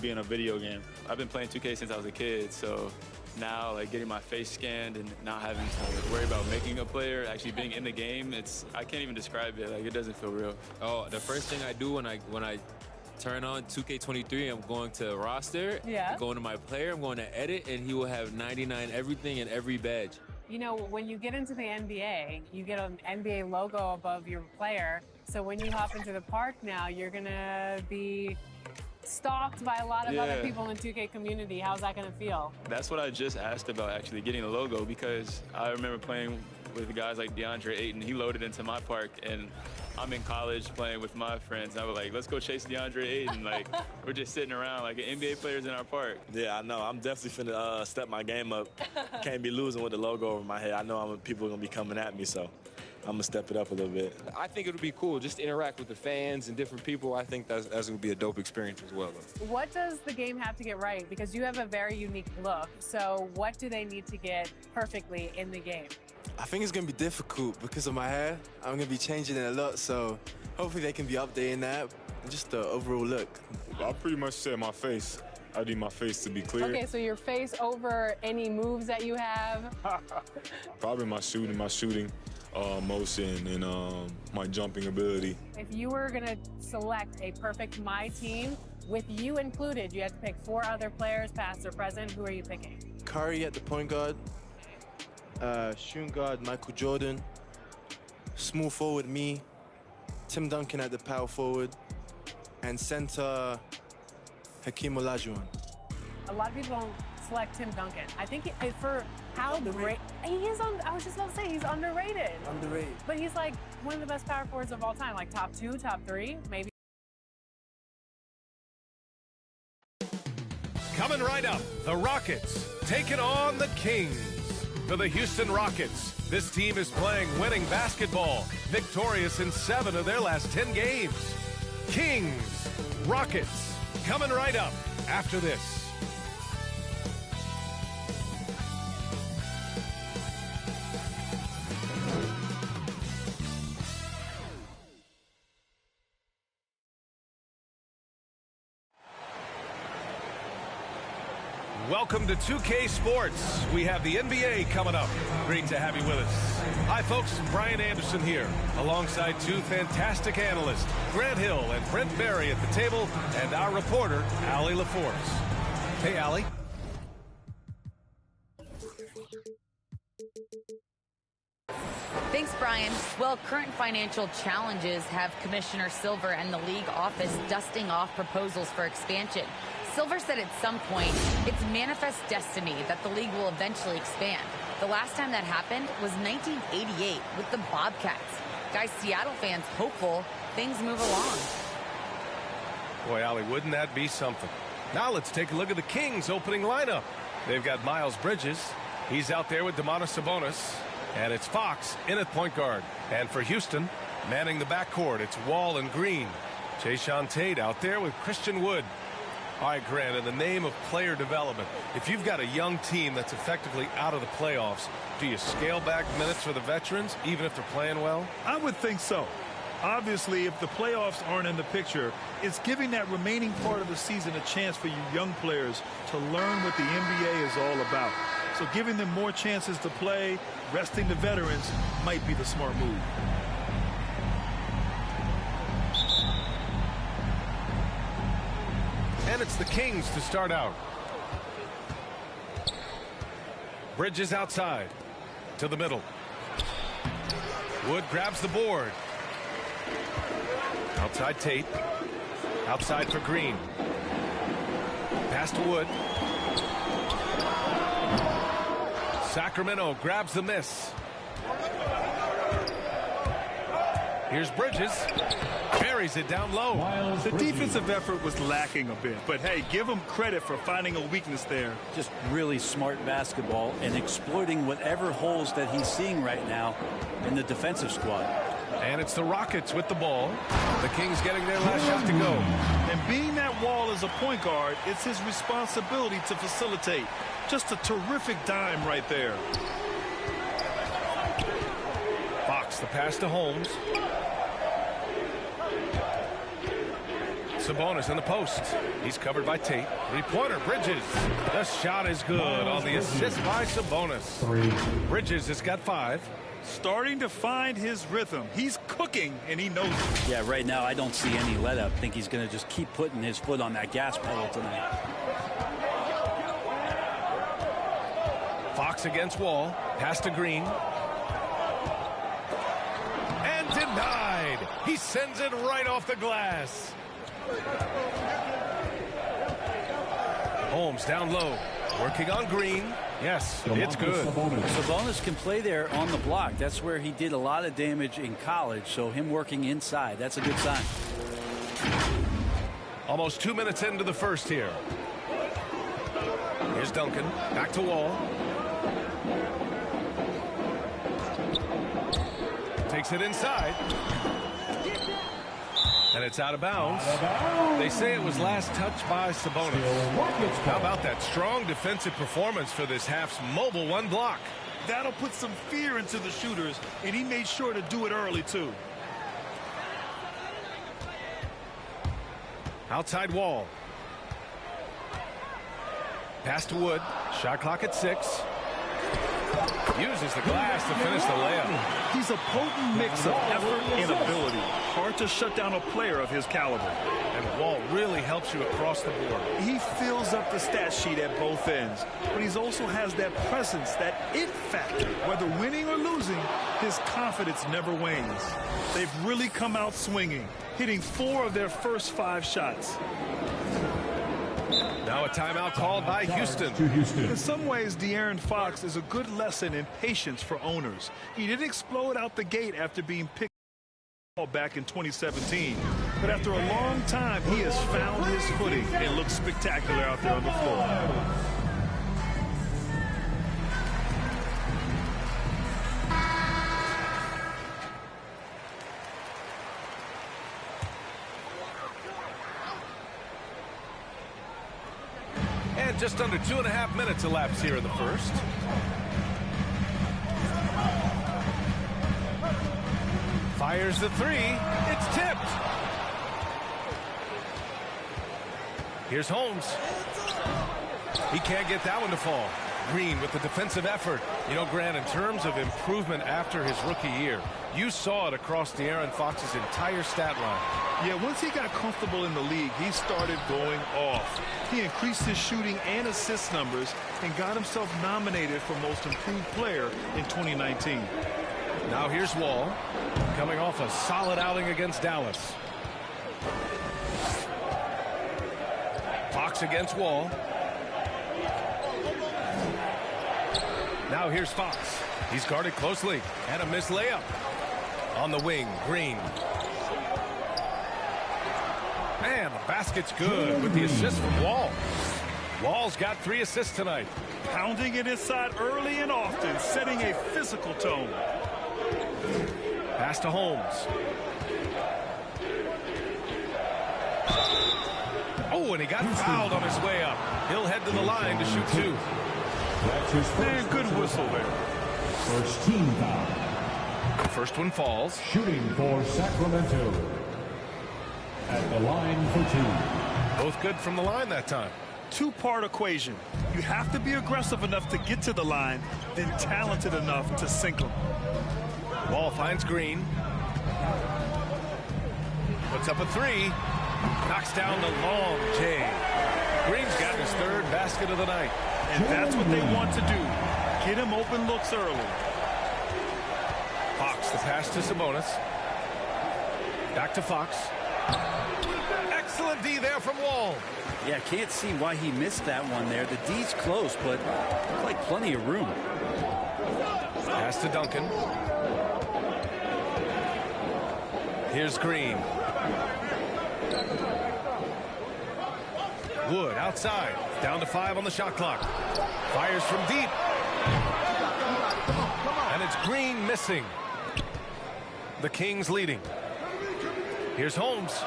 being a video game. I've been playing 2K since I was a kid, so now like getting my face scanned and not having to worry about making a player, actually being in the game, I can't even describe it. Like, it doesn't feel real. Oh, the first thing I do when I turn on 2K23, I'm going to roster, yeah. going to my player, I'm going to edit, and he will have 99 everything and every badge. You know, when you get into the NBA, you get an NBA logo above your player. So when you hop into the park now, you're going to be stalked by a lot of other people in the 2K community. How's that going to feel? That's what I just asked about, actually, getting the logo, because I remember playing with guys like DeAndre Ayton. He loaded into my park, and I'm in college playing with my friends. I was like, let's go chase DeAndre Ayton. Like, we're just sitting around like NBA players in our park. Yeah, I know. I'm definitely finna step my game up. Can't be losing with the logo over my head. I know people are going to be coming at me, so I'm going to step it up a little bit. I think it would be cool just to interact with the fans and different people. I think that's going to be a dope experience as well, though. What does the game have to get right? Because you have a very unique look. So what do they need to get perfectly in the game? I think it's going to be difficult because of my hair. I'm going to be changing it a lot, so hopefully they can be updating that. And just the overall look. I pretty much said my face. I need my face to be clear. Okay, so your face over any moves that you have? Probably my shooting motion, and my jumping ability. If you were going to select a perfect My Team, with you included, you had to pick 4 other players, past or present. Who are you picking? Curry at the point guard. Shooting guard, Michael Jordan. Small forward, me. Tim Duncan at the power forward. And center, Hakeem Olajuwon. A lot of people don't select Tim Duncan. I think for how great he is, I was just about to say, he's underrated. Underrated. But he's like one of the best power forwards of all time, like top 2, top 3, maybe. Coming right up, the Rockets taking on the Kings. For the Houston Rockets, this team is playing winning basketball, victorious in 7 of their last 10 games. Kings, Rockets, coming right up after this. Welcome to 2K Sports. We have the NBA coming up. Great to have you with us. Hi, folks. Brian Anderson here, alongside 2 fantastic analysts, Grant Hill and Brent Berry at the table, and our reporter, Allie LaForce. Hey, Allie. Thanks, Brian. Well, current financial challenges have Commissioner Silver and the league office dusting off proposals for expansion. Silver said at some point, it's manifest destiny that the league will eventually expand. The last time that happened was 1988 with the Bobcats. Guys, Seattle fans hopeful things move along. Boy, Allie, wouldn't that be something? Now let's take a look at the Kings' opening lineup. They've got Miles Bridges. He's out there with Domantas Sabonis. And it's Fox in at point guard. And for Houston, manning the backcourt, it's Wall and Green. Jayshawn Tate out there with Christian Wood. All right, Grant, in the name of player development, if you've got a young team that's effectively out of the playoffs, do you scale back minutes for the veterans, even if they're playing well? I would think so. Obviously, if the playoffs aren't in the picture, it's giving that remaining part of the season a chance for you young players to learn what the NBA is all about. So giving them more chances to play, resting the veterans, might be the smart move. And it's the Kings to start out. Bridges outside to the middle. Wood grabs the board. Outside Tate. Outside for Green. Pass to Wood. Sacramento grabs the miss. Here's Bridges. Buries it down low. The defensive effort was lacking a bit, but hey, give him credit for finding a weakness there. Just really smart basketball and exploiting whatever holes that he's seeing right now in the defensive squad. And it's the Rockets with the ball. The Kings getting their last shot to go. And being that Wall as a point guard, it's his responsibility to facilitate. Just a terrific dime right there. Fox, the pass to Holmes. Sabonis in the post. He's covered by Tate. Three-pointer, Bridges. The shot is good on the assist by Sabonis. Bridges has got 5. Starting to find his rhythm. He's cooking, and he knows it. Yeah, right now I don't see any let up. I think he's going to just keep putting his foot on that gas pedal tonight. Fox against Wall. Pass to Green. And denied. He sends it right off the glass. Holmes down low. Working on Green. Yes, it's good. Sabonis can play there on the block. That's where he did a lot of damage in college. So him working inside, that's a good sign. Almost 2 minutes into the first here. Here's Duncan. Back to Wall. Takes it inside. And it's out of bounds. They say it was last touched by Sabonis. How about that strong defensive performance for this half's mobile one block? That'll put some fear into the shooters, and he made sure to do it early, too. Outside Wall. Pass to Wood. Shot clock at 6. Uses the glass to finish the layup. He's a potent mix of effort and ability. Hard to shut down a player of his caliber. And Wall really helps you across the board. He fills up the stat sheet at both ends, but he also has that presence, that it factor. Whether winning or losing, his confidence never wanes. They've really come out swinging, hitting 4 of their first 5 shots. Now a timeout called by Houston. In some ways, De'Aaron Fox is a good lesson in patience for owners. He didn't explode out the gate after being picked back in 2017. But after a long time, he has found his footing and looks spectacular out there on the floor. And just under 2.5 minutes elapsed here in the first. Fires the 3. It's tipped. Here's Holmes. He can't get that one to fall. Green with the defensive effort. You know, Grant, in terms of improvement after his rookie year, you saw it across De'Aaron Fox's entire stat line. Yeah, once he got comfortable in the league, he started going off. He increased his shooting and assist numbers and got himself nominated for Most Improved Player in 2019. Now here's Wall, coming off a solid outing against Dallas. Fox against Wall. Now here's Fox. He's guarded closely, and a missed layup. On the wing, Green. And the basket's good with the assist from Wall. Wall's got 3 assists tonight. Pounding it inside early and often, setting a physical tone. Pass to Holmes. Oh, and he got fouled on his way up. He'll head to the line to shoot 2. And good whistle there. First team foul. The first one falls. Shooting for Sacramento. At the line for 2. Both good from the line that time. 2-part equation. You have to be aggressive enough to get to the line, then talented enough to sink them. Wall finds Green. Puts up a 3. Knocks down the long J. Green's got his 3rd basket of the night. And that's what they want to do. Get him open looks early. Fox, the pass to Sabonis. Back to Fox. Excellent D there from Wall. Yeah, can't see why he missed that one there. The D's close, but looked like plenty of room. Pass to Duncan. Here's Green. Wood outside. Down to 5 on the shot clock. Fires from deep. And it's Green missing. The Kings leading. Here's Holmes.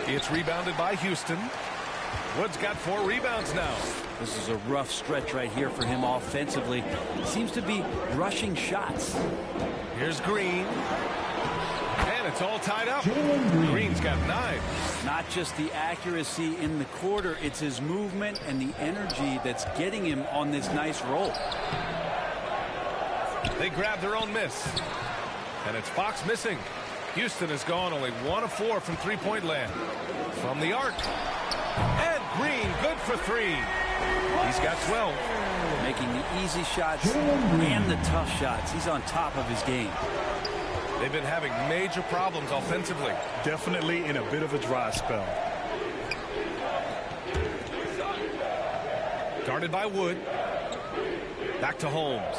It's rebounded by Houston. Wood's got 4 rebounds now. This is a rough stretch right here for him offensively. Seems to be rushing shots. Here's Green. And it's all tied up. Green's got 9. Not just the accuracy in the quarter, it's his movement and the energy that's getting him on this nice roll. They grab their own miss. And it's Fox missing. Houston has gone only 1 of 4 from three-point land. From the arc. And Green, good for 3. He's got 12. Making the easy shots and the tough shots. He's on top of his game. They've been having major problems offensively. Definitely in a bit of a dry spell. Guarded by Wood. Back to Holmes.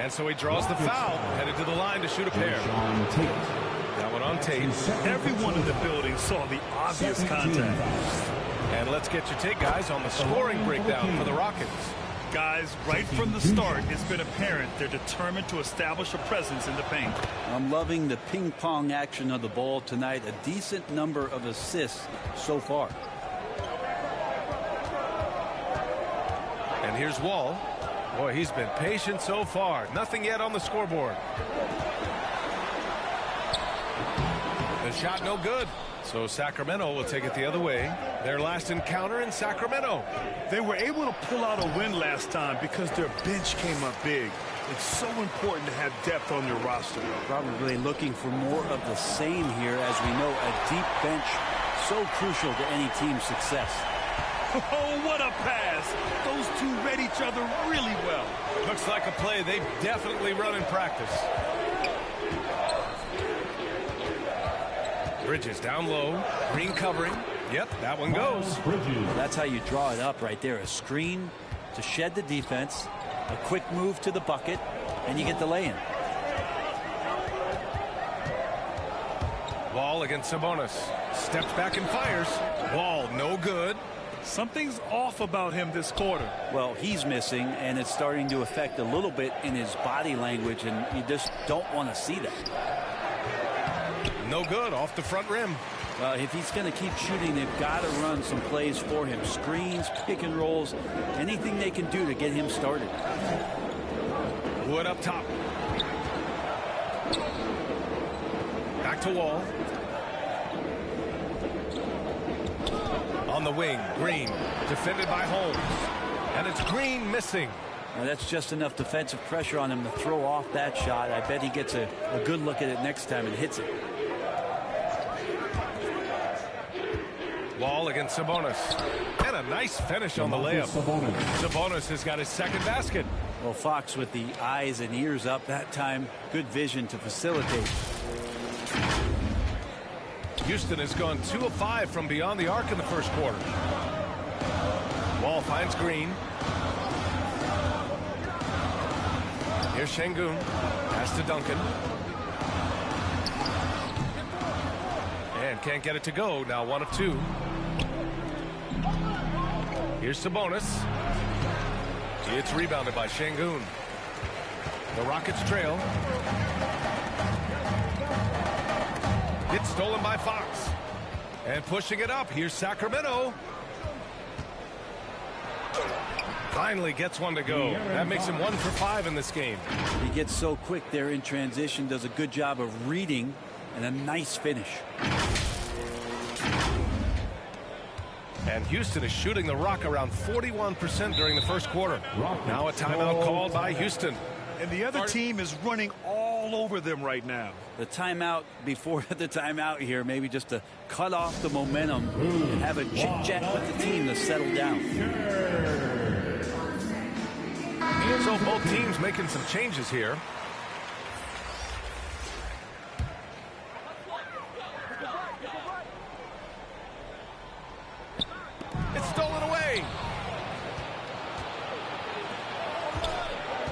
And so he draws the foul, headed to the line to shoot a pair. That one on tape. Everyone in the building saw the obvious contact. And let's get your take, guys, on the scoring breakdown for the Rockets. Guys, right from the start, it's been apparent they're determined to establish a presence in the paint. I'm loving the ping-pong action of the ball tonight. A decent number of assists so far. And here's Wall. Boy, he's been patient so far. Nothing yet on the scoreboard. The shot no good. So Sacramento will take it the other way. Their last encounter in Sacramento. They were able to pull out a win last time because their bench came up big. It's so important to have depth on your roster. Probably looking for more of the same here. As we know, a deep bench so crucial to any team's success. Oh, what a pass. Those two read each other really well. Looks like a play they've definitely run in practice. Bridges down low. Green covering. Yep, that one goes. That's how you draw it up right there. A screen to shed the defense. A quick move to the bucket. And you get the lay-in. Wall against Sabonis. Steps back and fires. Wall no good. Something's off about him this quarter. Well, he's missing, and it's starting to affect a little bit in his body language, and you just don't want to see that. No good off the front rim. Well, if he's going to keep shooting, they've got to run some plays for him. Screens, pick and rolls, anything they can do to get him started. Wood up top. Back to Wall. On the wing, Green, defended by Holmes. And it's Green missing. Now that's just enough defensive pressure on him to throw off that shot. I bet he gets a good look at it next time and hits it. Wall against Sabonis. And a nice finish on the layup. Sabonis has got his second basket. Well, Fox with the eyes and ears up that time. Good vision to facilitate. Houston has gone 2 of 5 from beyond the arc in the first quarter. Wall finds Green. Here's Şengün. Pass to Duncan. And can't get it to go. Now 1 of 2. Here's Sabonis. It's rebounded by Şengün. The Rockets trail. It's stolen by Fox. And pushing it up. Here's Sacramento. Finally gets one to go. That makes him 1 for 5 in this game. He gets so quick there in transition, does a good job of reading, and a nice finish. And Houston is shooting the rock around 41% during the first quarter. Now a timeout called by Houston. And the other team is running all over them right now. The timeout before the timeout here, maybe just to cut off the momentum and have a chit-chat with the team to settle down. So both teams making some changes here. It's stolen away.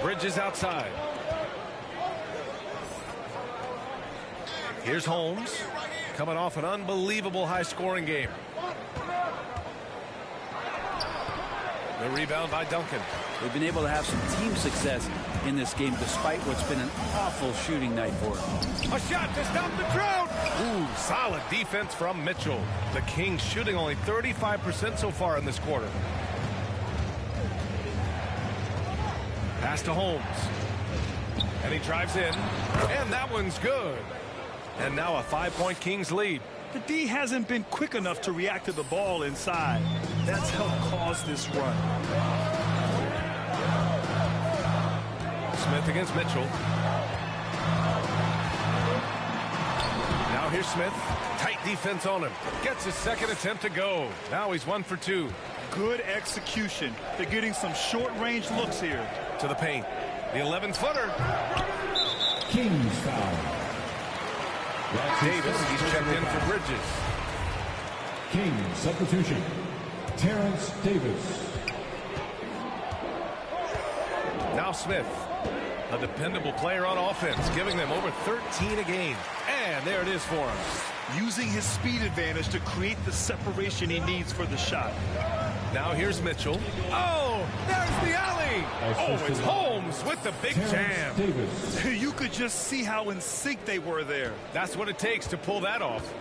Bridges outside. Here's Holmes, coming off an unbelievable high-scoring game. The rebound by Duncan. They've been able to have some team success in this game despite what's been an awful shooting night for them. A shot to stop the drought. Ooh, solid defense from Mitchell. The Kings shooting only 35% so far in this quarter. Pass to Holmes. And he drives in. And that one's good. And now a 5-point Kings lead. The D hasn't been quick enough to react to the ball inside. That's helped cause this run. Smith against Mitchell. Now here's Smith. Tight defense on him. Gets his second attempt to go. Now he's 1 for 2. Good execution. They're getting some short-range looks here. To the paint. The 11-footer. Kings foul. Davis, he's checked in for Bridges. Kings substitution. Terrence Davis. Now Smith. A dependable player on offense, giving them over 13 a game. And there it is for him. Using his speed advantage to create the separation he needs for the shot. Now here's Mitchell. Oh, there's the alley. Oh, it's Holmes with the big jam. Davis. You could just see how in sync they were there. That's what it takes to pull that off.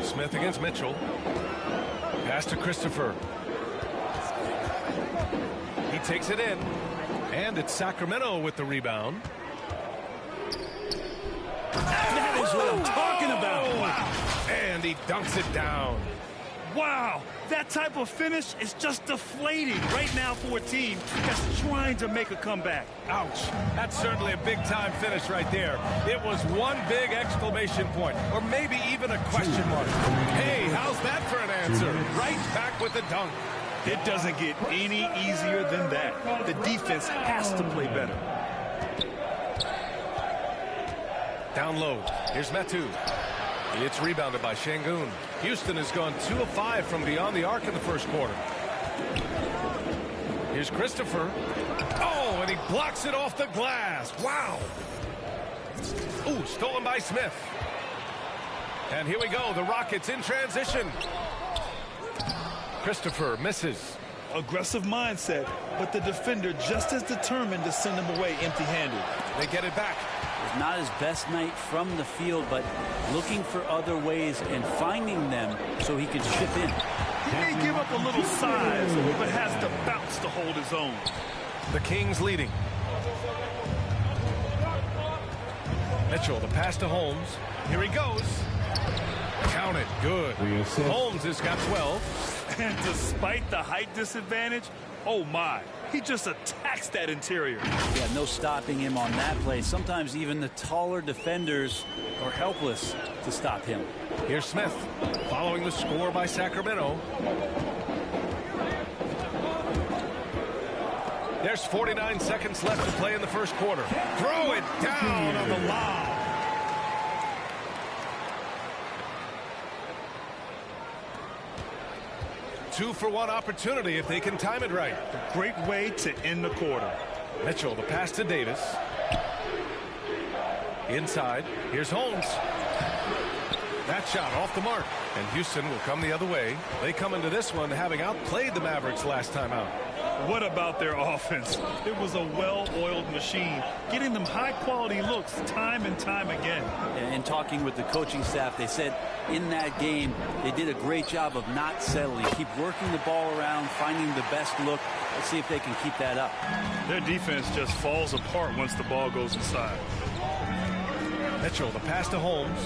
Smith against Mitchell. Pass to Christopher. He takes it in. And it's Sacramento with the rebound. That is what I'm talking about. Wow. And he dunks it down. Wow. That type of finish is just deflating right now for a team that's trying to make a comeback. Ouch. That's certainly a big-time finish right there. It was one big exclamation point, or maybe even a question mark. Hey, how's that for an answer? Right back with the dunk. It doesn't get any easier than that. The defense has to play better. Down low. Here's Metu. It's rebounded by Şengün. Houston has gone 2 of 5 from beyond the arc in the first quarter. Here's Christopher. Oh, and he blocks it off the glass. Wow. Ooh, stolen by Smith. And here we go. The Rockets in transition. Christopher misses. Aggressive mindset, but the defender just as determined to send him away empty-handed. They get it back. It's not his best night from the field, but looking for other ways and finding them so he can chip in. He may give up a little size, but has the bounce to hold his own. The Kings leading. Mitchell, the pass to Holmes. Here he goes. Count it. Good. Holmes has got 12. And despite the height disadvantage, oh my, he just attacks that interior. Yeah, no stopping him on that play. Sometimes even the taller defenders are helpless to stop him. Here's Smith, following the score by Sacramento. There's 49 seconds left to play in the first quarter. Throw it down on the lob. Two-for-one opportunity if they can time it right. A great way to end the quarter. Mitchell, the pass to Davis. Inside, here's Holmes. That shot off the mark, and Houston will come the other way. They come into this one having outplayed the Mavericks last time out. What about their offense? It was a well-oiled machine, getting them high-quality looks time and time again. And talking with the coaching staff, they said in that game they did a great job of not settling. Keep working the ball around, finding the best look. Let's see if they can keep that up. Their defense just falls apart once the ball goes inside. Mitchell, the pass to Holmes.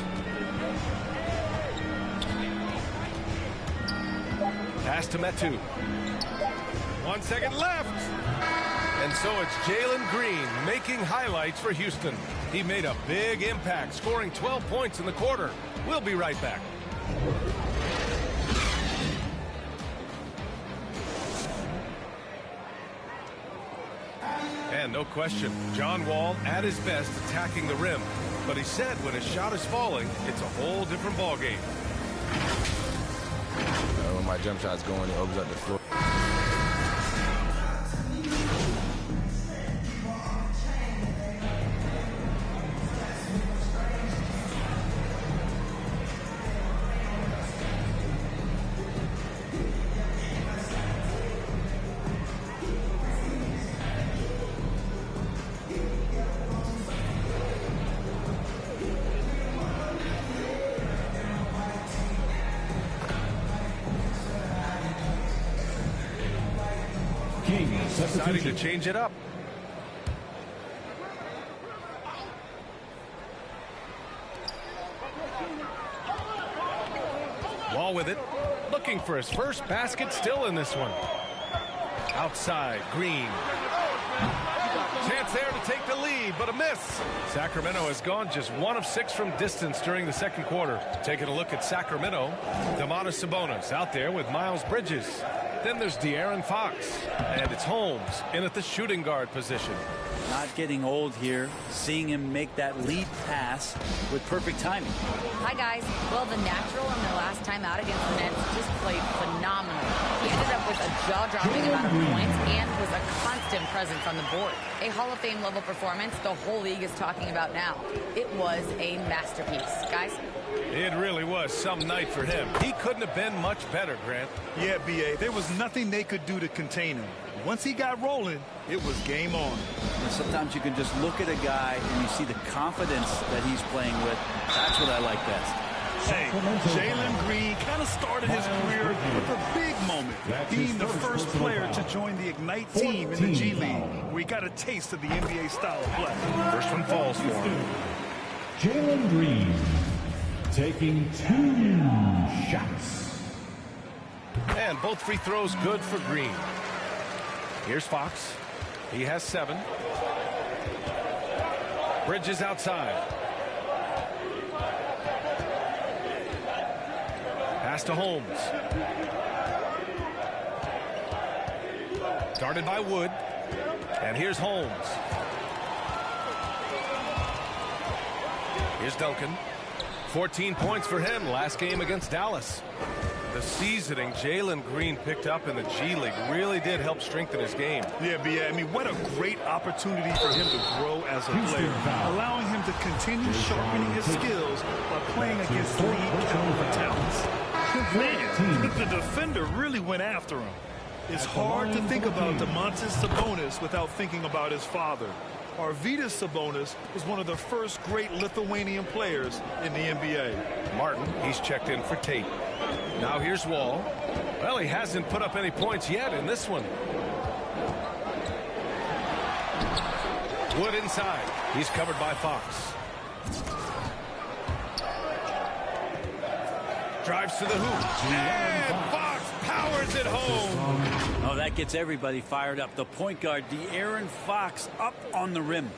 Pass to Metu. 1 second left. And so it's Jalen Green making highlights for Houston. He made a big impact, scoring 12 points in the quarter. We'll be right back. And no question, John Wall at his best attacking the rim. But he said when his shot is falling, it's a whole different ballgame. When my jump shot's going, it opens up the floor. Deciding to change it up. Wall with it. Looking for his first basket still in this one. Outside, Green. Chance there to take the lead, but a miss. Sacramento has gone just 1 of 6 from distance during the second quarter. Taking a look at Sacramento, Domantas Sabonis out there with Miles Bridges. Then there's De'Aaron Fox, and it's Holmes in at the shooting guard position. Not getting old here, seeing him make that lead pass with perfect timing. Hi, guys. Well, the natural in their last time out against the Nets just played phenomenal. He ended up with a jaw-dropping amount of points and was a constant presence on the board. A Hall of Fame level performance the whole league is talking about now. It was a masterpiece. Guys? It really was some night for him. He couldn't have been much better, Grant. Yeah, B.A., there was nothing they could do to contain him. Once he got rolling, it was game on. And sometimes you can just look at a guy and you see the confidence that he's playing with. That's what I like best. Hey, Jalen Green kind of started his career with a big moment, being the first player to join the Ignite team in the G League, where he got a taste of the NBA style of play. First one falls for him. Jalen Green taking 2 shots. And both free throws good for Green. Here's Fox. He has 7. Bridges outside. Pass to Holmes. Guarded by Wood. And here's Holmes. Here's Duncan. 14 points for him last game against Dallas. The seasoning Jalen Green picked up in the G League really did help strengthen his game. Yeah, B.A., I mean, what a great opportunity for him to grow as a player, allowing him to continue sharpening his skills by playing against league caliber talents. Man, the defender really went after him. It's hard to think about Domantas Sabonis without thinking about his father. Arvydas Sabonis was one of the first great Lithuanian players in the NBA. Martin, he's checked in for Tate. Now here's Wall. Well, he hasn't put up any points yet in this one. Wood inside. He's covered by Fox. Drives to the hoop. And Fox powers it home. Oh, that gets everybody fired up. The point guard, De'Aaron Fox, up on the rim.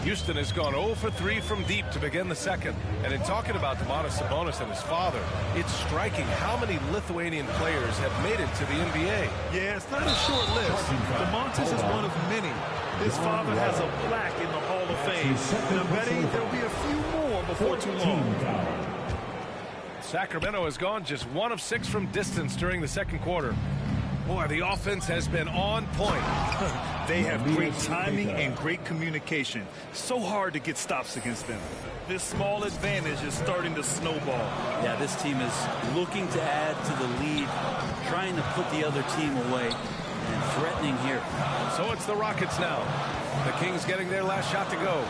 Houston has gone 0 for 3 from deep to begin the second. And in talking about Domantas Sabonis and his father, it's striking how many Lithuanian players have made it to the NBA. Yeah, it's not a short list. Domantas is one of many. His father has a plaque in the Hall of Fame, and I'm betting there'll be a few more before too long. Sacramento has gone just 1 of 6 from distance during the second quarter. Boy, the offense has been on point. They have great timing and great communication. So hard to get stops against them. This small advantage is starting to snowball. Yeah, this team is looking to add to the lead, trying to put the other team away, and threatening here. So it's the Rockets now. The Kings getting their last shot to go.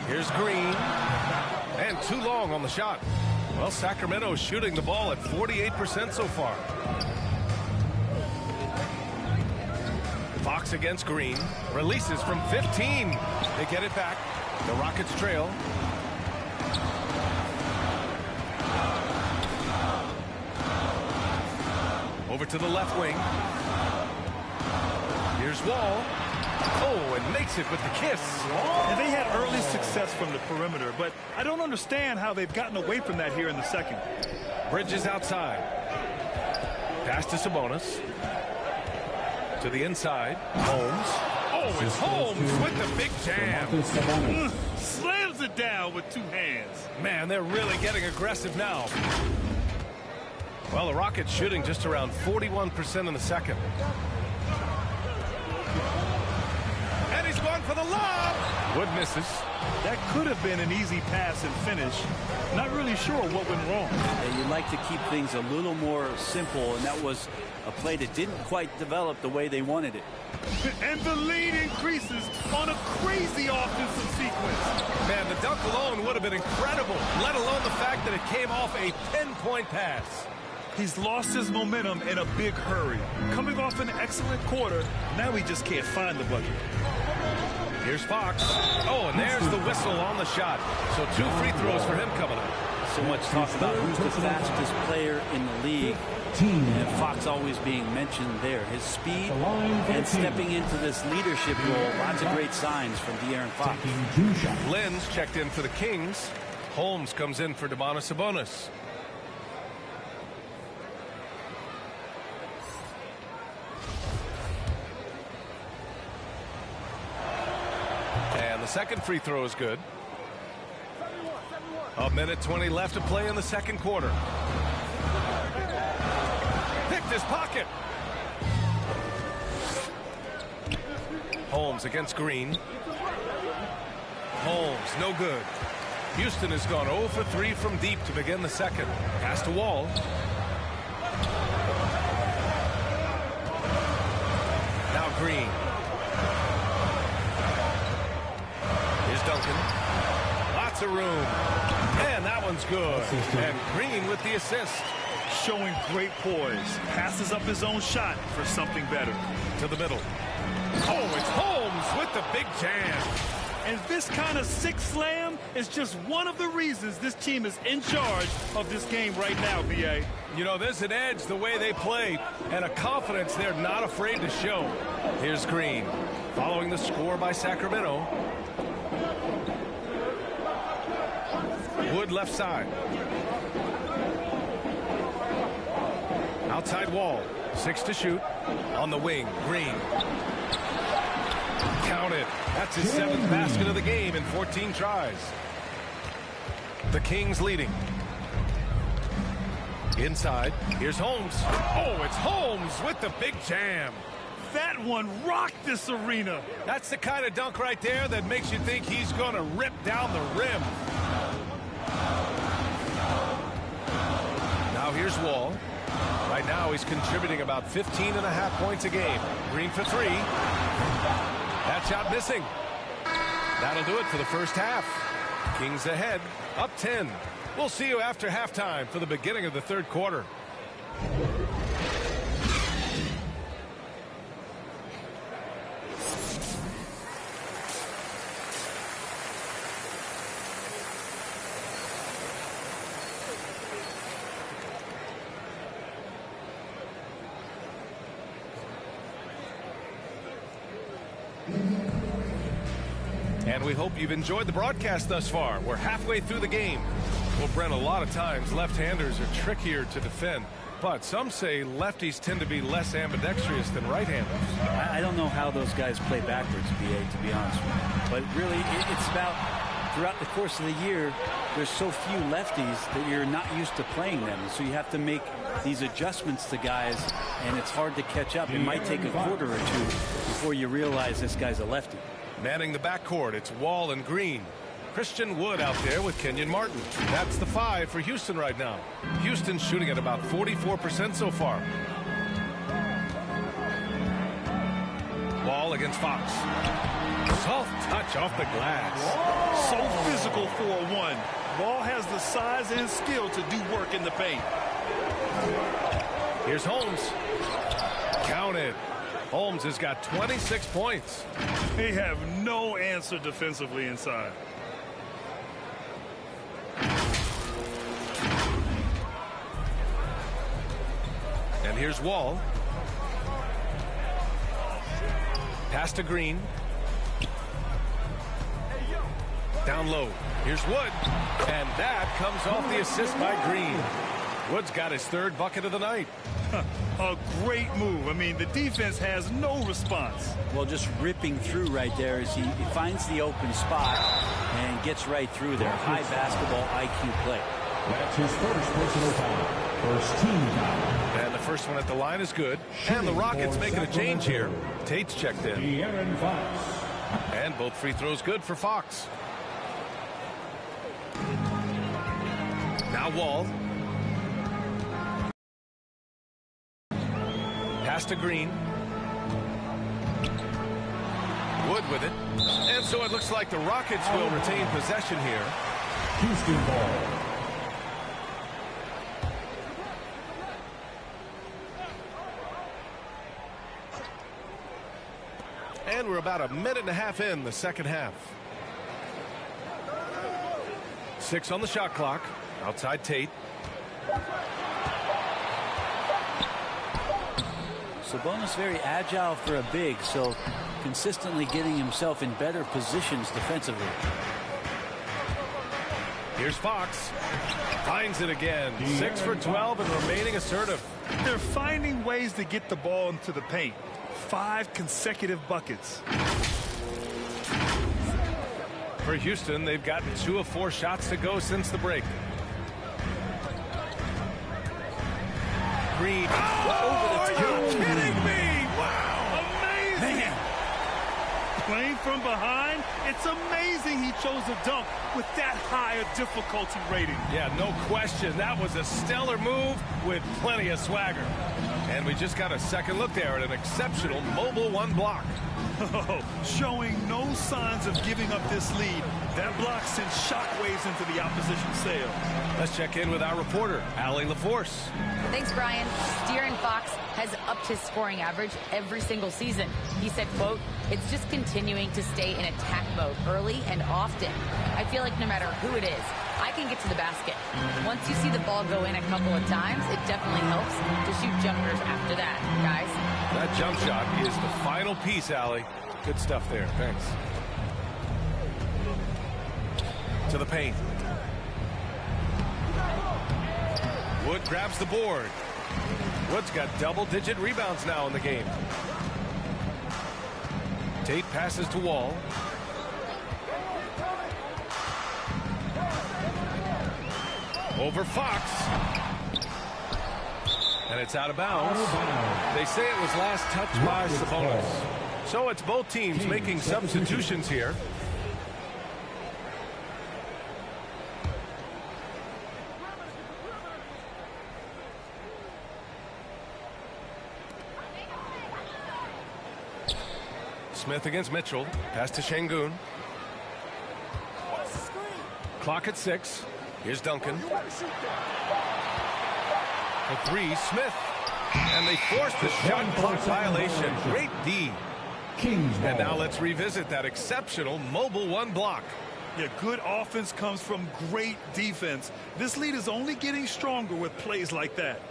Here's Green. And too long on the shot. Well, Sacramento is shooting the ball at 48% so far. Fox against Green. Releases from 15. They get it back. The Rockets trail. Over to the left wing. Here's Wall. Oh, and makes it with the kiss. And they had early success from the perimeter, but I don't understand how they've gotten away from that here in the second. Bridges outside. Pass to Sabonis. To the inside. Holmes. Oh, it's Holmes with the big jam. Slams it down with 2 hands. Man, they're really getting aggressive now. Well, the Rockets shooting just around 41% in the second. And he's going for the lob. Wood misses. That could have been an easy pass and finish. Not really sure what went wrong. Yeah, you'd like to keep things a little more simple, and that was a play that didn't quite develop the way they wanted it. And the lead increases on a crazy offensive sequence. Man, the dunk alone would have been incredible, let alone the fact that it came off a 10-point pass. He's lost his momentum in a big hurry. Coming off an excellent quarter, now he just can't find the bucket. Here's Fox. Oh, and there's the whistle on the shot. So 2 free throws for him coming up. So much talk about who's the fastest player in the league. And Fox always being mentioned there. His speed and stepping into this leadership role. Lots of great signs from De'Aaron Fox. Lynn's checked in for the Kings. Holmes comes in for Domantas Sabonis. And the second free throw is good. 1:20 left to play in the second quarter. Picked his pocket. Holmes against Green. Holmes, no good. Houston has gone 0 for 3 from deep to begin the second. Pass to Wall. Now Green. Here's Duncan. Lots of room. And that one's good. And Green with the assist. Showing great poise. Passes up his own shot for something better. To the middle. Oh, it's Holmes with the big jam. And this kind of sick slam is just one of the reasons this team is in charge of this game right now, B.A. You know, there's an edge the way they play and a confidence they're not afraid to show. Here's Green following the score by Sacramento. Wood left side. Outside Wall. 6 to shoot. On the wing, Green. Counted. That's his 7th basket of the game in 14 tries. The Kings leading. Inside. Here's Holmes. Oh, it's Holmes with the big jam. That one rocked this arena. That's the kind of dunk right there that makes you think he's going to rip down the rim. Now here's Wall. Right now he's contributing about 15.5 points a game. Green for 3. That shot missing. That'll do it for the first half. Kings ahead, up 10. We'll see you after halftime for the beginning of the third quarter. And we hope you've enjoyed the broadcast thus far. We're halfway through the game. Well, Brent, a lot of times left-handers are trickier to defend, but some say lefties tend to be less ambidextrous than right-handers. I don't know how those guys play backwards, BA, to be honest with you. But really, it's about throughout the course of the year, there's so few lefties that you're not used to playing them. So you have to make these adjustments to guys, and it's hard to catch up. It might take a quarter or two before you realize this guy's a lefty. Manning the backcourt, it's Wall and Green. Christian Wood out there with Kenyon Martin. That's the 5 for Houston right now. Houston's shooting at about 44% so far. Wall against Fox. Soft touch off the glass. So physical for a 1. Wall has the size and skill to do work in the paint. Here's Holmes. Counted. Holmes has got 26 points. They have no answer defensively inside. And here's Wall. Pass to Green. Down low. Here's Wood. And that comes off the assist by Green. Wood's got his 3rd bucket of the night. A great move. I mean, the defense has no response. Well, just ripping through right there as he finds the open spot and gets right through there. High basketball IQ play. That's his first personal foul. First team foul. And the first one at the line is good. And the Rockets making a change here. Tate's checked in. De'Aaron Fox. And both free throws good for Fox. Now Wall. Pass to Green. Wood with it. And so it looks like the Rockets will retain possession here. Houston ball. And we're about a minute and a half in the second half. 6 on the shot clock. Outside Tate. Sabonis very agile for a big, so consistently getting himself in better positions defensively. Here's Fox. Finds it again. 6 for 12 and remaining assertive. They're finding ways to get the ball into the paint. 5 consecutive buckets. For Houston, they've gotten 2 of 4 shots to go since the break. Green. Oh, are you kidding me? Wow. Amazing. Man. Playing from behind, it's amazing he chose a dunk with that high a difficulty rating. Yeah, no question. That was a stellar move with plenty of swagger. And we just got a second look there at an exceptional mobile 1 block. Oh, showing no signs of giving up this lead. That block sent shockwaves into the opposition sail. Let's check in with our reporter, Allie LaForce. Thanks, Brian. De'Aaron Fox has upped his scoring average every single season. He said, quote, "It's just continuing to stay in attack mode early and often. I feel like no matter who it is, I can get to the basket. Once you see the ball go in a couple of times, it definitely helps to shoot jumpers after that, guys." That jump shot is the final piece, Allie. Good stuff there. Thanks. To the paint. Wood grabs the board. Wood's got double-digit rebounds now in the game. Tate passes to Wall. Over Fox. And it's out of bounds. They say it was last touched by Sabonis. So it's both teams making substitutions here. Smith against Mitchell. Pass to Şengün. Clock at 6. Here's Duncan. The 3, Smith. And they forced the shot clock violation. Great D. And now let's revisit that exceptional mobile 1 block. Yeah, good offense comes from great defense. This lead is only getting stronger with plays like that.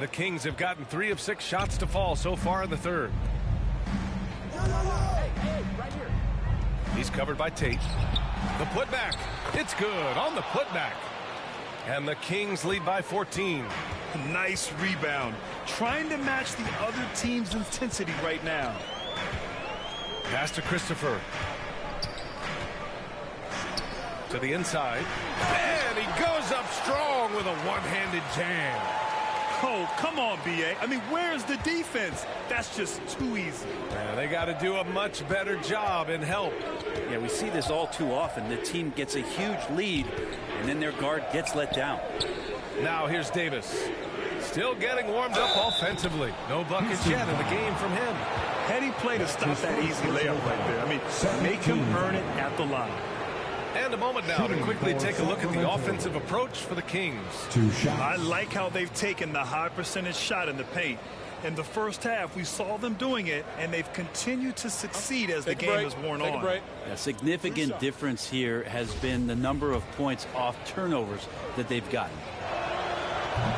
The Kings have gotten 3 of 6 shots to fall so far in the third. He's covered by Tate. The putback. It's good on the putback. And the Kings lead by 14. Nice rebound. Trying to match the other team's intensity right now. Pass to Christopher. To the inside. And he goes up strong with a one-handed jam. Oh, come on, B.A. I mean, where's the defense? That's just too easy. Yeah, they got to do a much better job in help. Yeah, we see this all too often. The team gets a huge lead, and then their guard gets let down. Now here's Davis. Still getting warmed up offensively. No buckets yet in the game from him. Heady play to stop that easy layup right there. I mean, make him earn it at the line. And a moment now to quickly take a look at the offensive approach for the Kings. I like how they've taken the high percentage shot in the paint. In the first half, we saw them doing it, and they've continued to succeed as the game has worn on. A significant difference here has been the number of points off turnovers that they've gotten.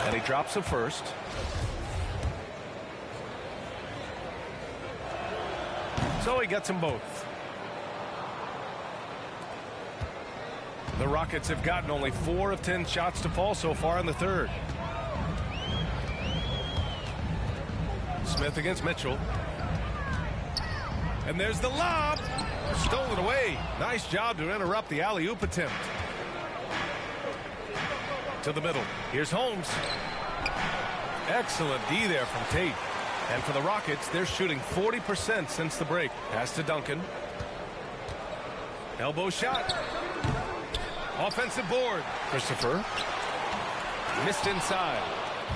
And he drops the first. So he gets them both. The Rockets have gotten only 4 of 10 shots to fall so far in the third. Smith against Mitchell. And there's the lob. Stolen away. Nice job to interrupt the alley-oop attempt. To the middle. Here's Holmes. Excellent D there from Tate. And for the Rockets, they're shooting 40% since the break. Pass to Duncan. Elbow shot. Offensive board. Christopher. Missed inside.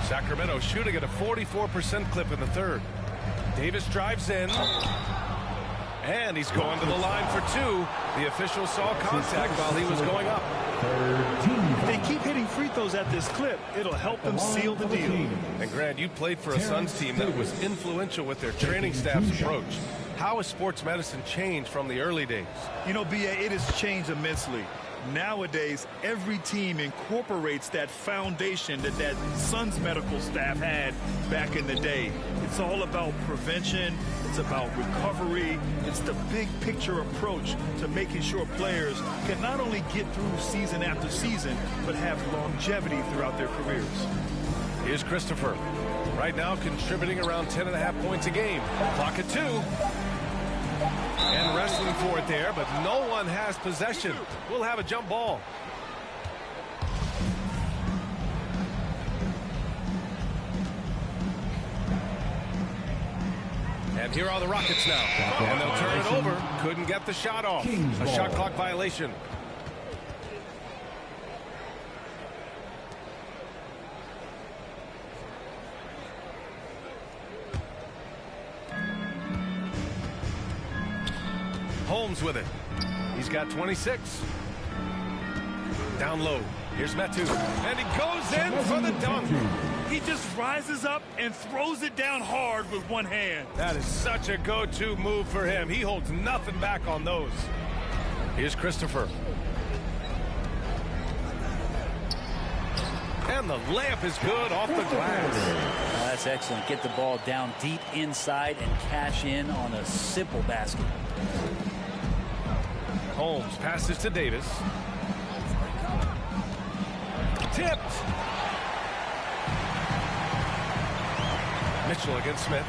Sacramento shooting at a 44% clip in the third. Davis drives in. And he's going to the line for two. The official saw contact while he was going up. If they keep hitting free throws at this clip, it'll help them seal the deal. And Grant, you played for a Suns team that was influential with their training staff's approach. How has sports medicine changed from the early days? You know, B.A., it has changed immensely. Nowadays, every team incorporates that foundation that Suns medical staff had back in the day. It's all about prevention. It's about recovery. It's the big picture approach to making sure players can not only get through season after season, but have longevity throughout their careers. Here's Christopher. Right now contributing around 10.5 points a game. Clock at 2. And wrestling for it there, but no one has possession. We'll have a jump ball. And here are the Rockets now. And they'll turn it over. Couldn't get the shot off. A shot clock violation. Holmes with it. He's got 26. Down low. Here's Metu. And he goes in for the dunk. He just rises up and throws it down hard with one hand. That is such a go-to move for him. He holds nothing back on those. Here's Christopher. And the layup is good off the glass. That's excellent. Get the ball down deep inside and cash in on a simple basket. Holmes passes to Davis. Tipped. Mitchell against Smith.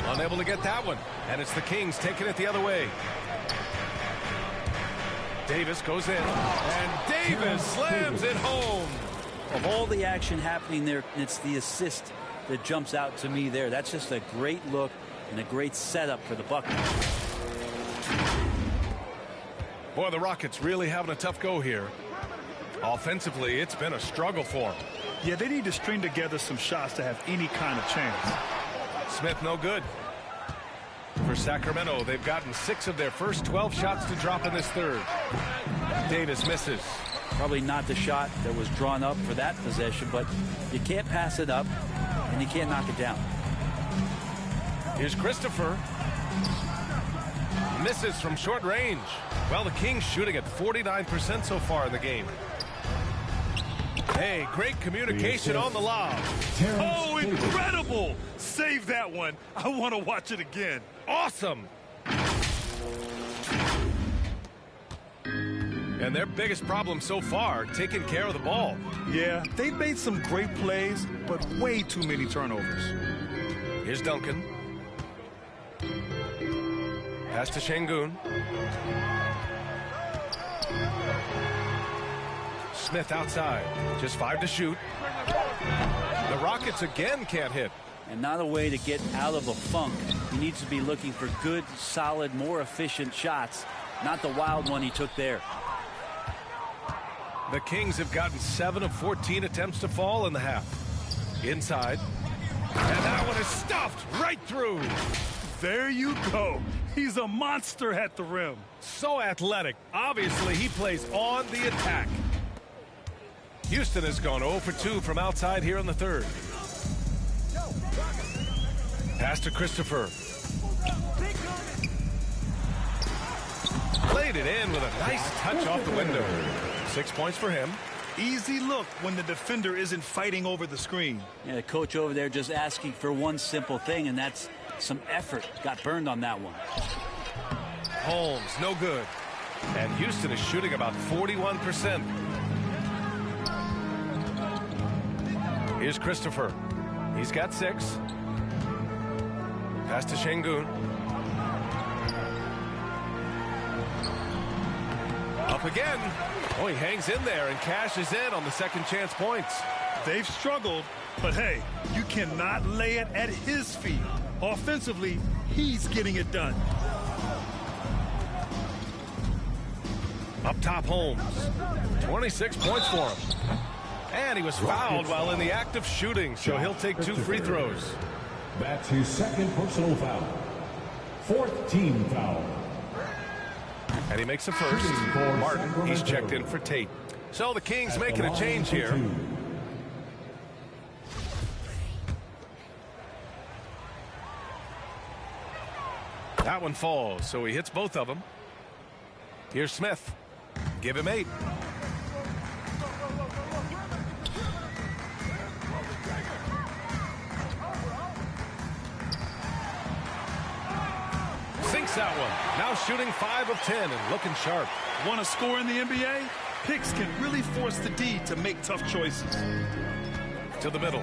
Unable to get that one. And it's the Kings taking it the other way. Davis goes in. And Davis slams it home. Of all the action happening there, it's the assist that jumps out to me there. That's just a great look and a great setup for the Buckets. Boy, the Rockets really having a tough go here. Offensively, it's been a struggle for them. Yeah, they need to string together some shots to have any kind of chance. Smith no good. For Sacramento, they've gotten 6 of their first 12 shots to drop in this third. Davis misses. Probably not the shot that was drawn up for that possession, but you can't pass it up and you can't knock it down. Here's Christopher. Misses from short range. Well, the Kings shooting at 49% so far in the game. Hey, great communication on the lob. Oh, incredible! Save that one. I want to watch it again. Awesome! And their biggest problem so far, taking care of the ball. Yeah, they've made some great plays, but way too many turnovers. Here's Duncan. Pass to Şengün. Smith outside. Just 5 to shoot. The Rockets again can't hit. And not a way to get out of a funk. He needs to be looking for good, solid, more efficient shots. Not the wild one he took there. The Kings have gotten 7 of 14 attempts to fall in the half. Inside. And that one is stuffed right through. There you go. He's a monster at the rim. So athletic. Obviously, he plays on the attack. Houston has gone 0 for 2 from outside here in the third. Pass to Christopher. Played it in with a nice touch off the window. 6 points for him. Easy look when the defender isn't fighting over the screen. Yeah, the coach over there just asking for one simple thing, and that's some effort. Got burned on that one. Holmes, no good. And Houston is shooting about 41%. Here's Christopher. He's got 6. Pass to Şengün. Up again. Oh, he hangs in there and cashes in on the second chance points. They've struggled, but hey, you cannot lay it at his feet. Offensively, he's getting it done. Up top, Holmes. 26 points for him. And he was fouled while in the act of shooting, so he'll take 2 free throws. That's his second personal foul. 4th team foul. And he makes a first. Martin, he's checked in for Tate. So the Kings making a change here. That one falls, so he hits both of them. Here's Smith. Give him 8. Sinks that one. Now shooting 5 of 10 and looking sharp. Want to score in the NBA? Picks can really force the D to make tough choices. To the middle.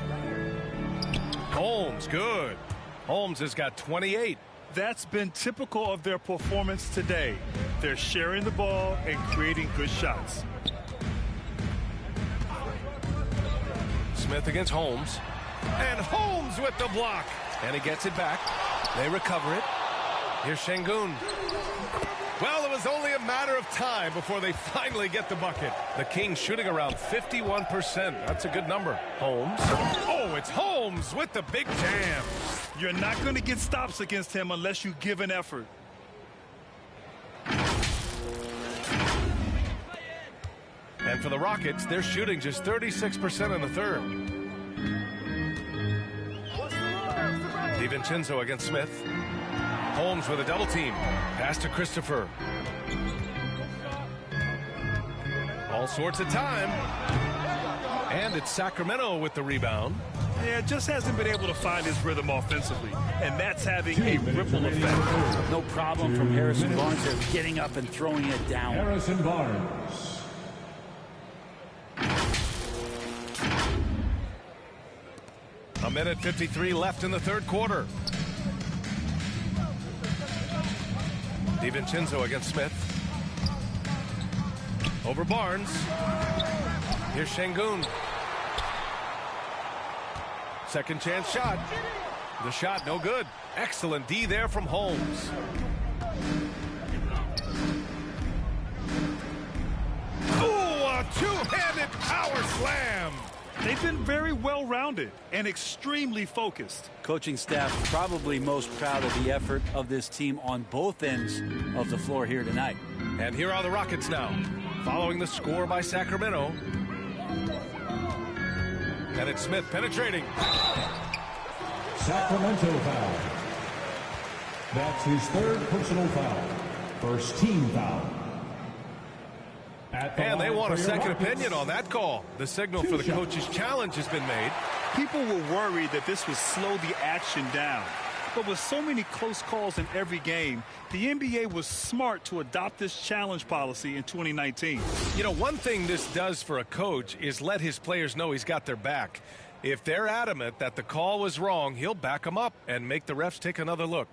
Holmes, good. Holmes has got 28. That's been typical of their performance today. They're sharing the ball and creating good shots. Smith against Holmes. And Holmes with the block. And he gets it back. They recover it. Here's Şengün. Well, it was only a matter of time before they finally get the bucket. The Kings shooting around 51%. That's a good number. Holmes. Oh, it's Holmes with the big jam. You're not going to get stops against him unless you give an effort. And for the Rockets, they're shooting just 36% in the third. DiVincenzo against Smith. Holmes with a double team. Pass to Christopher. All sorts of time. And it's Sacramento with the rebound. Yeah, just hasn't been able to find his rhythm offensively, and that's having a ripple effect. No problem from Harrison Barnes there, getting up and throwing it down. Harrison Barnes. A minute 53 left in the third quarter. DiVincenzo against Smith. Over Barnes. Here's Şengün. Second chance shot. The shot no good. Excellent D there from Holmes. Ooh, a two-handed power slam. They've been very well-rounded and extremely focused. Coaching staff probably most proud of the effort of this team on both ends of the floor here tonight. And here are the Rockets now, following the score by Sacramento. And it's Smith penetrating. Sacramento foul. That's his 3rd personal foul. 1st team foul. And they want a second opinion on that call. The signal for the coach's challenge has been made. People were worried that this would slow the action down. But with so many close calls in every game, the NBA was smart to adopt this challenge policy in 2019. You know, one thing this does for a coach is let his players know he's got their back. If they're adamant that the call was wrong, he'll back them up and make the refs take another look.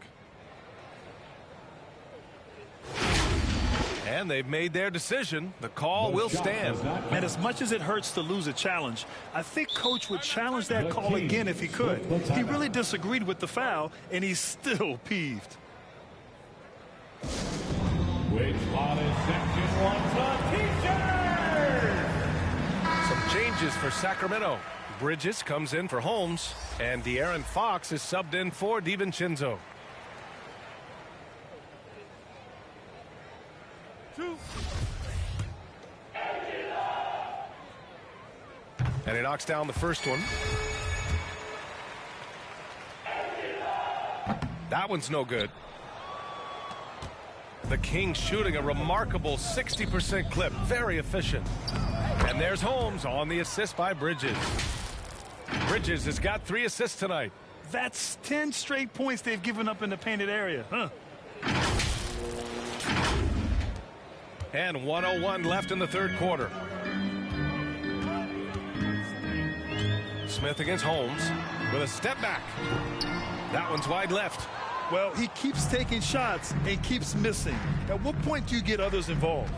And they've made their decision. The call will stand. And as much as it hurts to lose a challenge, I think Coach would challenge that call again if he could. He really disagreed with the foul, and he's still peeved. Which honest section wants a t-shirt? Some changes for Sacramento. Bridges comes in for Holmes, and De'Aaron Fox is subbed in for DiVincenzo. And he knocks down the first one. That one's no good. The Kings shooting a remarkable 60% clip. Very efficient. And there's Holmes on the assist by Bridges. Bridges has got 3 assists tonight. That's 10 straight points they've given up in the painted area, huh? And 1:01 left in the third quarter. Smith against Holmes with a step back. That one's wide left. Well, he keeps taking shots and keeps missing. At what point do you get others involved?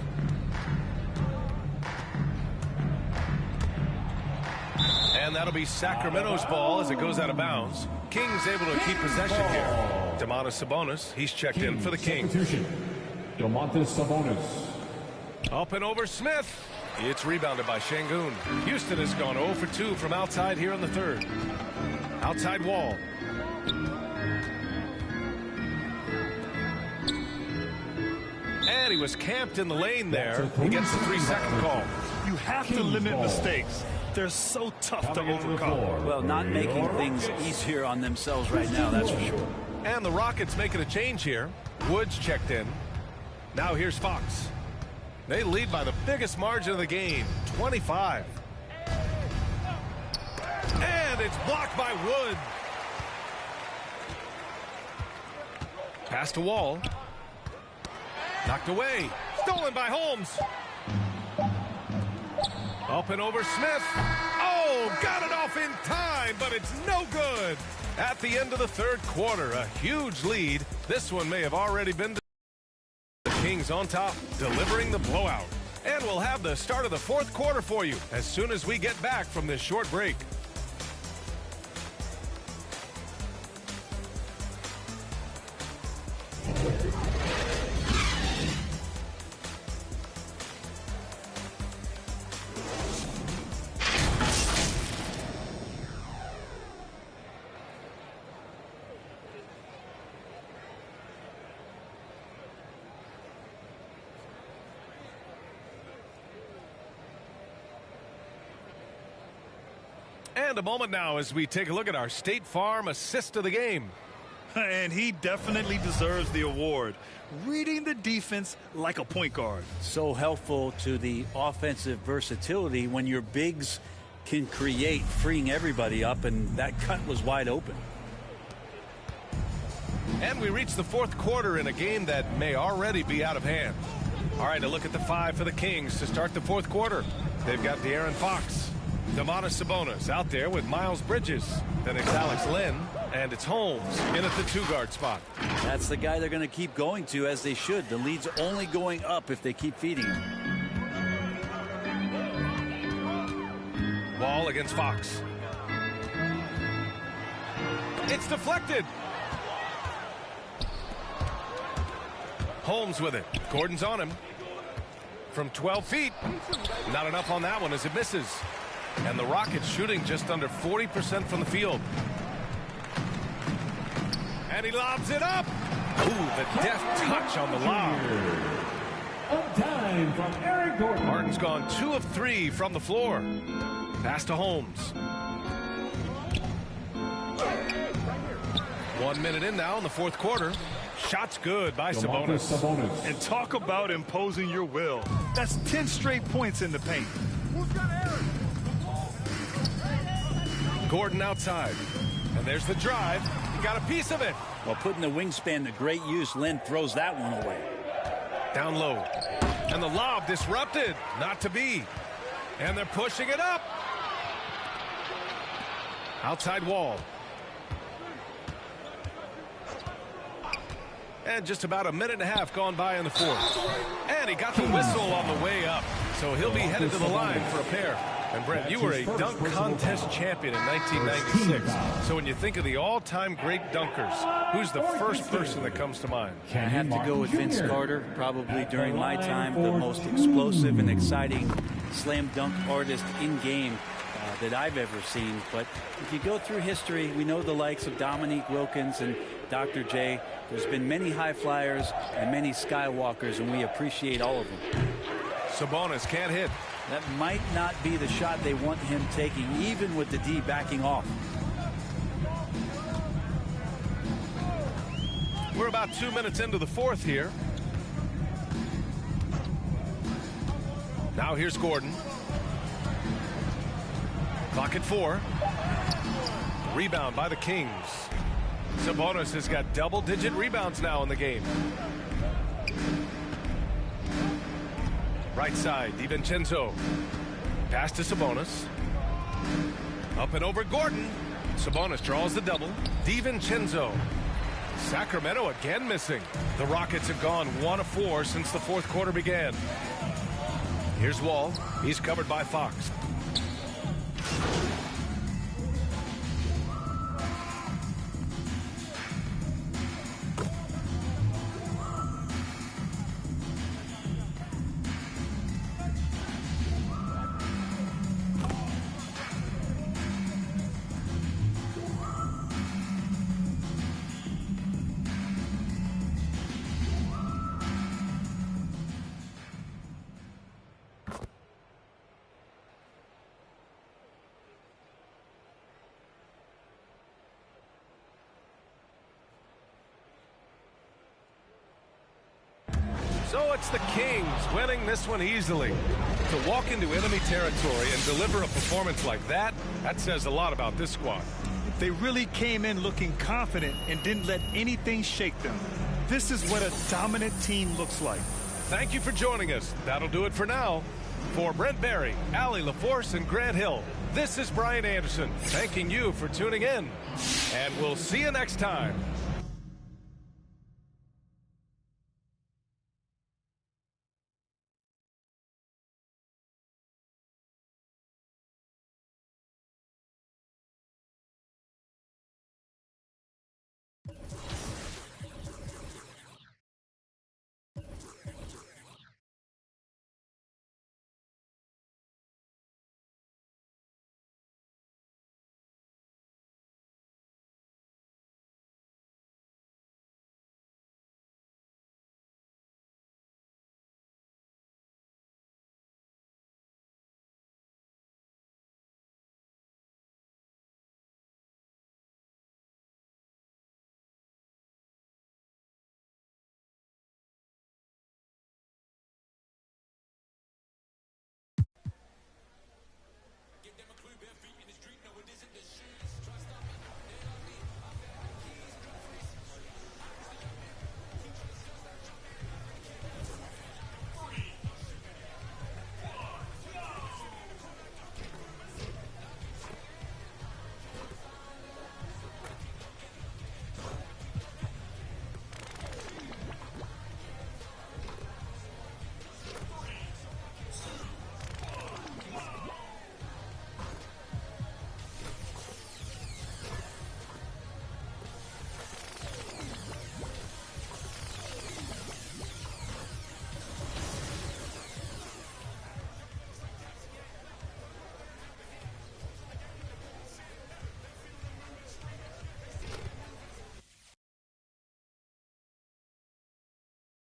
And that'll be Sacramento's ball as it goes out of bounds. Kings able to keep possession here. Domantas Sabonis, he's checked in for the Kings. Domantas Sabonis. Up and over Smith. It's rebounded by Şengün. Houston has gone 0 for 2 from outside here in the third. Outside Wall. And he was camped in the lane there. He gets the 3-second call. You have to limit mistakes. They're so tough to overcome. Well, not making things easier on themselves right now, that's for sure. And the Rockets making a change here. Woods checked in. Now here's Fox. They lead by the biggest margin of the game, 25. And it's blocked by Wood. Pass to Wall. Knocked away. Stolen by Holmes. Up and over Smith. Oh, got it off in time, but it's no good. At the end of the third quarter, a huge lead. This one may have already been. The Kings on top, delivering the blowout. And we'll have the start of the fourth quarter for you as soon as we get back from this short break. And a moment now as we take a look at our State Farm assist of the game. And he definitely deserves the award. Reading the defense like a point guard. So helpful to the offensive versatility when your bigs can create, freeing everybody up, and that cut was wide open. And we reach the fourth quarter in a game that may already be out of hand. All right, a look at the five for the Kings to start the fourth quarter. They've got De'Aaron Fox, Domantas Sabonis out there with Miles Bridges. Then it's Alex Len, and it's Holmes in at the two-guard spot. That's the guy they're going to keep going to, as they should. The lead's only going up if they keep feeding him. Ball against Fox. It's deflected. Holmes with it. Gordon's on him. From 12 feet. Not enough on that one as it misses. And the Rockets shooting just under 40% from the field. And he lobs it up. Ooh, the deft touch on the lob. On time from Eric Gordon. Martin's gone 2 of 3 from the floor. Pass to Holmes. 1 minute in now in the fourth quarter. Shots good by Sabonis. And talk about imposing your will. That's 10 straight points in the paint. Gordon outside. And there's the drive. He got a piece of it. Well, putting the wingspan to great use, Len throws that one away. Down low. And the lob disrupted. Not to be. And they're pushing it up. Outside Wall. And just about a minute and a half gone by in the fourth. And he got the whistle on the way up. So he'll be headed to the line for a pair. And Brett, you were a dunk contest champion in 1996. So when you think of the all-time great dunkers, who's the first person that comes to mind? I have to go with Vince Carter, probably during my time, the most explosive and exciting slam dunk artist in game that I've ever seen. But if you go through history, we know the likes of Dominique Wilkins and Dr. J. There's been many high flyers and many skywalkers, and we appreciate all of them. Sabonis can't hit. That might not be the shot they want him taking, even with the D backing off. We're about 2 minutes into the fourth here. Now here's Gordon. Clock at 4. Rebound by the Kings. Sabonis has got double-digit rebounds now in the game. Right side, DiVincenzo. Pass to Sabonis. Up and over Gordon. Sabonis draws the double. DiVincenzo. Sacramento again missing. The Rockets have gone 1 of 4 since the fourth quarter began. Here's Wall. He's covered by Fox. It's the Kings winning this one easily. To walk into enemy territory and deliver a performance like that says a lot about this squad. They really came in looking confident and didn't let anything shake them. This is what a dominant team looks like. Thank you for joining us. That'll do it for now. For Brent Barry, Allie LaForce, and Grant Hill, this is Brian Anderson thanking you for tuning in. And we'll see you next time.